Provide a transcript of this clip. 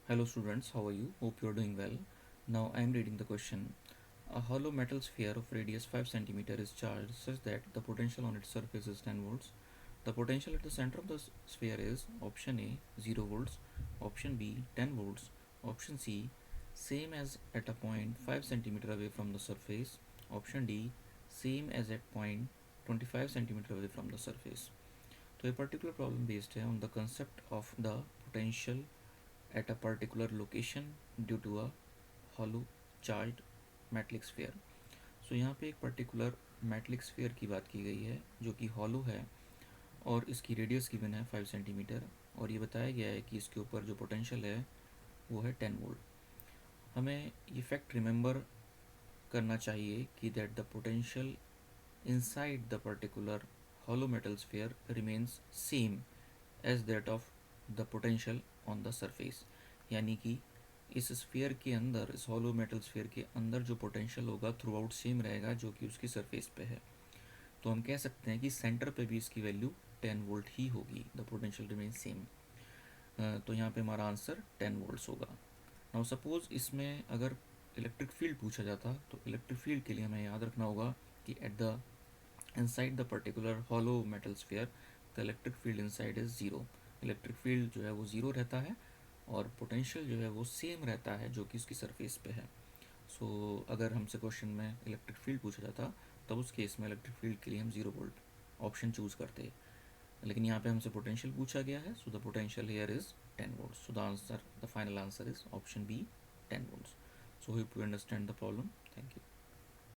Hello students, how are you? Hope you are doing well. Now I am reading the question. A hollow metal sphere of radius 5 cm is charged such that the potential on its surface is 10 volts. The potential at the center of the sphere is option A 0 volts, option B 10 volts, option C same as at a point 5 cm away from the surface, option D same as at point 25 cm away from the surface. तो ये particular problem based है on the concept of the potential at a particular location due to a hollow charged metallic sphere. सो यहाँ पे एक particular metallic sphere की बात की गई है जो कि हॉलो है और इसकी रेडियस गिवन है 5 सेंटीमीटर और ये बताया गया है कि इसके ऊपर जो पोटेंशियल है वो है 10 वोल्ट। हमें ये फैक्ट रिमेंबर करना चाहिए कि that the potential inside the particular hollow metal sphere remains same as that of the potential on the surface। यानी कि इस स्फीयर के अंदर, इस हॉलो मेटल स्फीयर के अंदर जो पोटेंशियल होगा थ्रू आउट सेम रहेगा जो कि उसकी सरफेस पे है। तो हम कह सकते हैं कि सेंटर पे भी इसकी वैल्यू 10 वोल्ट ही होगी, द पोटेंशियल रिमेन सेम। तो यहाँ पे हमारा आंसर 10 वोल्ट्स होगा। नाउ सपोज इसमें अगर इलेक्ट्रिक फील्ड पूछा जाता तो इलेक्ट्रिक फील्ड के लिए हमें याद रखना होगा कि at the inside the particular hollow metal sphere the electric field inside is zero. Electric field जो है वो ज़ीरो रहता है और पोटेंशियल जो है वो सेम रहता है जो कि उसकी सरफेस पे है। सो अगर हमसे क्वेश्चन में इलेक्ट्रिक फील्ड पूछा जाता तब उस केस में इलेक्ट्रिक फील्ड के लिए हम 0 वोल्ट ऑप्शन चूज़ करते। लेकिन यहाँ पे हमसे पोटेंशियल पूछा गया है, so the potential here is 10 volt. So the answer, the final answer is option B 10 volts. So hope you understand the problem. Thank you.